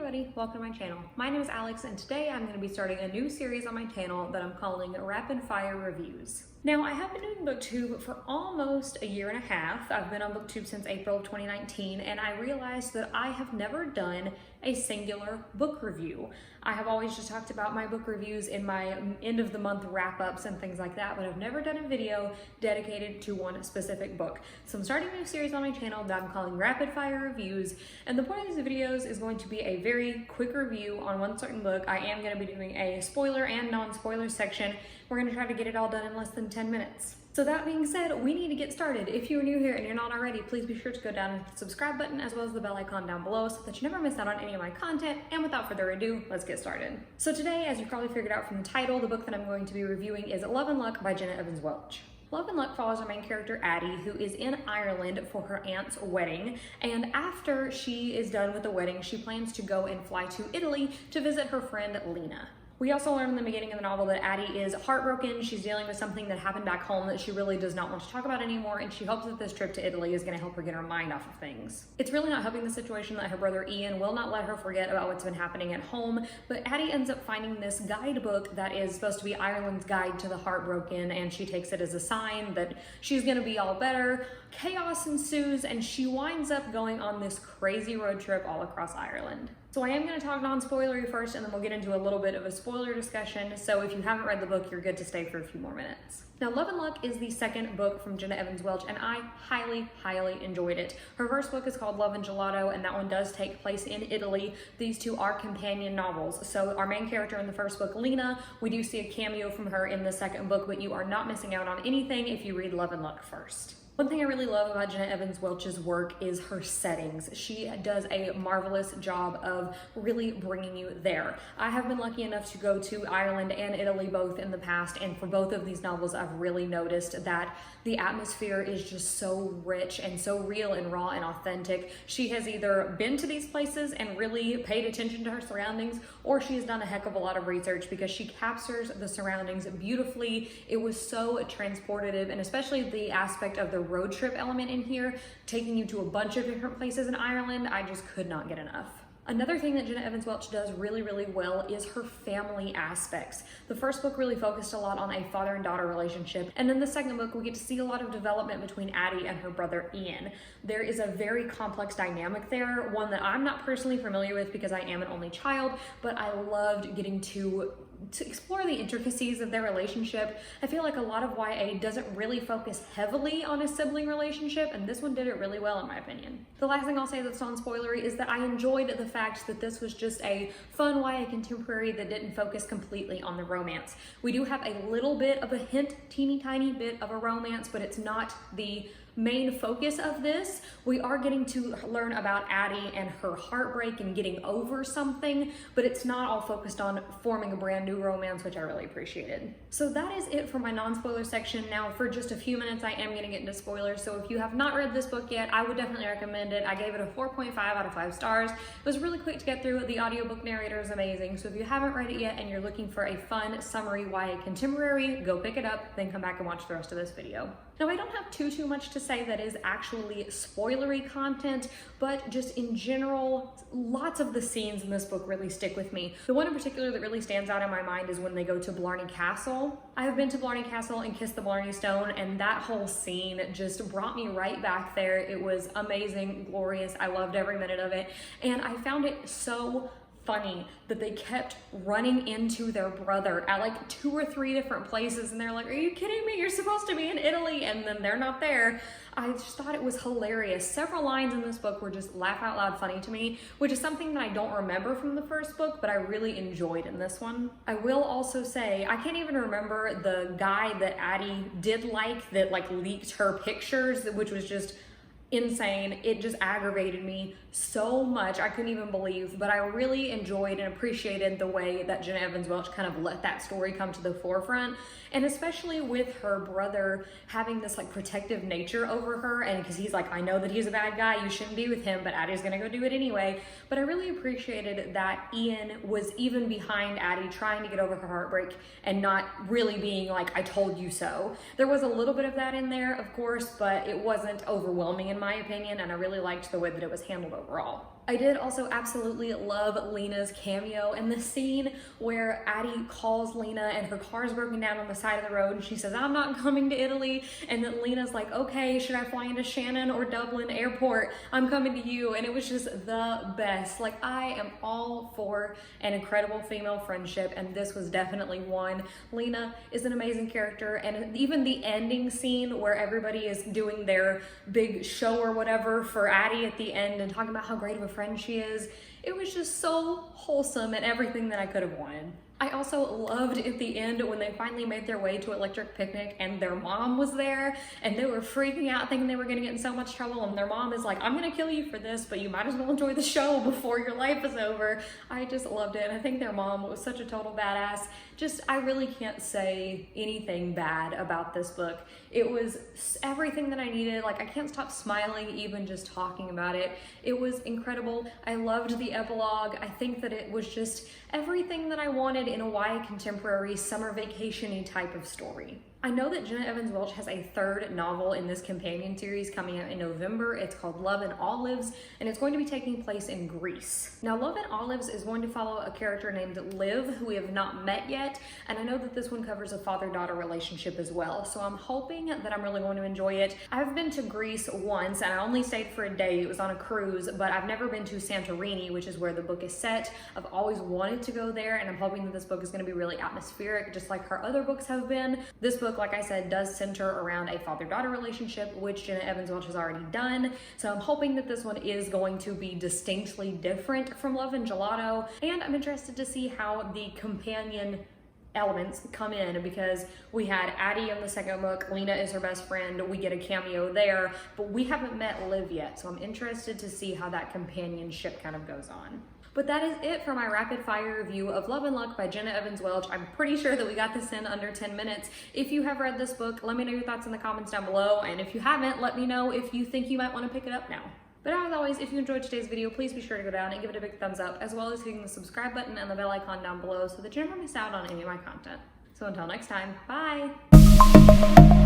everybody, welcome to my channel. My name is Alex and today I'm going to be starting a new series on my channel that I'm calling Rapid Fire Reviews. Now, I have been doing BookTube for almost a year and a half. I've been on BookTube since April of 2019, and I realized that I have never done a singular book review. I have always just talked about my book reviews in my end of the month wrap-ups and things like that, but I've never done a video dedicated to one specific book. So I'm starting a new series on my channel that I'm calling Rapid Fire Reviews, and the point of these videos is going to be a very quick review on one certain book. I am going to be doing a spoiler and non-spoiler section. We're going to try to get it all done in less than 10 minutes. So that being said, we need to get started. If you are new here and you're not already, please be sure to go down and hit the subscribe button as well as the bell icon down below so that you never miss out on any of my content. And without further ado, let's get started. So today, as you probably figured out from the title, the book that I'm going to be reviewing is Love and Luck by Jenna Evans Welch. Love and Luck follows our main character, Addie, who is in Ireland for her aunt's wedding. And after she is done with the wedding, she plans to go and fly to Italy to visit her friend, Lena. We also learn in the beginning of the novel that Addie is heartbroken. She's dealing with something that happened back home that she really does not want to talk about anymore, and she hopes that this trip to Italy is going to help her get her mind off of things. It's really not helping the situation that her brother Ian will not let her forget about what's been happening at home, but Addie ends up finding this guidebook that is supposed to be Ireland's guide to the heartbroken, and she takes it as a sign that she's going to be all better. Chaos ensues, and she winds up going on this crazy road trip all across Ireland. So I am going to talk non-spoilery first, and then we'll get into a little bit of a spoiler discussion. So if you haven't read the book, you're good to stay for a few more minutes. Now, Love and Luck is the second book from Jenna Evans Welch, and I highly enjoyed it. Her first book is called Love and Gelato, and that one does take place in Italy. These two are companion novels. So our main character in the first book, Lena, we do see a cameo from her in the second book, but you are not missing out on anything if you read Love and Luck first. One thing I really love about Jenna Evans Welch's work is her settings. She does a marvelous job of really bringing you there. I have been lucky enough to go to Ireland and Italy both in the past, and for both of these novels, I've really noticed that the atmosphere is just so rich and so real and raw and authentic. She has either been to these places and really paid attention to her surroundings, or she has done a heck of a lot of research because she captures the surroundings beautifully. It was so transportative, and especially the aspect of the road trip element in here, taking you to a bunch of different places in Ireland, I just could not get enough. Another thing that Jenna Evans Welch does really well is her family aspects. The first book really focused a lot on a father and daughter relationship, and in the second book we get to see a lot of development between Addie and her brother Ian. There is a very complex dynamic there, one that I'm not personally familiar with because I am an only child, but I loved getting to explore the intricacies of their relationship. I feel like a lot of YA doesn't really focus heavily on a sibling relationship, and this one did it really well in my opinion. The last thing I'll say that's non-spoilery is that I enjoyed the fact that this was just a fun YA contemporary that didn't focus completely on the romance. We do have a little bit of a hint, teeny tiny bit of a romance, but it's not the main focus of this. We are getting to learn about Addie and her heartbreak and getting over something, but it's not all focused on forming a brand new romance, which I really appreciated. So that is it for my non-spoiler section. Now, for just a few minutes, I am gonna get into spoilers. So if you have not read this book yet, I would definitely recommend it. I gave it a 4.5 out of 5 stars. It was really quick to get through. The audiobook narrator is amazing. So if you haven't read it yet and you're looking for a fun, summary YA contemporary, go pick it up, then come back and watch the rest of this video. Now, I don't have too much to say that is actually spoilery content, but just in general, lots of the scenes in this book really stick with me. The one in particular that really stands out in my mind is when they go to Blarney Castle. I have been to Blarney Castle and kissed the Blarney Stone, and that whole scene just brought me right back there. It was amazing, glorious. I loved every minute of it, and I found it so funny that they kept running into their brother at like 2 or 3 different places, and they're like, are you kidding me? You're supposed to be in Italy, and then they're not there. I just thought it was hilarious. Several lines in this book were just laugh out loud funny to me, which is something that I don't remember from the first book, but I really enjoyed in this one. I will also say, I can't even remember the guy that Addie did like that like leaked her pictures, which was just insane. It just aggravated me so much. I couldn't even believe, but I really enjoyed and appreciated the way that Jenna Evans Welch kind of let that story come to the forefront, and especially with her brother having this like protective nature over her, and because he's like, I know that he's a bad guy, you shouldn't be with him, but Addie's gonna go do it anyway. But I really appreciated that Ian was even behind Addie trying to get over her heartbreak and not really being like, I told you so. There was a little bit of that in there, of course, but it wasn't overwhelming in my opinion, and I really liked the way that it was handled overall. I did also absolutely love Lena's cameo and the scene where Addie calls Lena and her car's broken down on the side of the road and she says, I'm not coming to Italy. And then Lena's like, okay, should I fly into Shannon or Dublin airport? I'm coming to you. And it was just the best. Like, I am all for an incredible female friendship, and this was definitely one. Lena is an amazing character, and even the ending scene where everybody is doing their big show or whatever for Addie at the end and talking about how great of a friend she is, it was just so wholesome and everything that I could have wanted. I also loved at the end when they finally made their way to Electric Picnic and their mom was there and they were freaking out thinking they were gonna get in so much trouble, and their mom is like, I'm gonna kill you for this, but you might as well enjoy the show before your life is over. I just loved it, and I think their mom was such a total badass. Just, I really can't say anything bad about this book. It was everything that I needed. Like, I can't stop smiling even just talking about it. It was incredible. I loved the epilogue. I think that it was just everything that I wanted in a YA contemporary summer vacation-y type of story. I know that Jenna Evans Welch has a third novel in this companion series coming out in November. It's called Love and Olives, and it's going to be taking place in Greece. Now, Love and Olives is going to follow a character named Liv, who we have not met yet, and I know that this one covers a father-daughter relationship as well, so I'm hoping that I'm really going to enjoy it. I've been to Greece once, and I only stayed for a day. It was on a cruise, but I've never been to Santorini, which is where the book is set. I've always wanted to go there, and I'm hoping that this book is going to be really atmospheric, just like her other books have been. This book, like I said, does center around a father-daughter relationship, which Jenna Evans Welch has already done. So I'm hoping that this one is going to be distinctly different from Love and Gelato. And I'm interested to see how the companion elements come in, because we had Addie in the second book, Lena is her best friend, we get a cameo there, but we haven't met Liv yet. So I'm interested to see how that companionship kind of goes on. But that is it for my rapid fire review of Love and Luck by Jenna Evans Welch. I'm pretty sure that we got this in under 10 minutes. If you have read this book, let me know your thoughts in the comments down below. And if you haven't, let me know if you think you might want to pick it up now. But as always, if you enjoyed today's video, please be sure to go down and give it a big thumbs up, as well as hitting the subscribe button and the bell icon down below so that you never miss out on any of my content. So until next time, bye!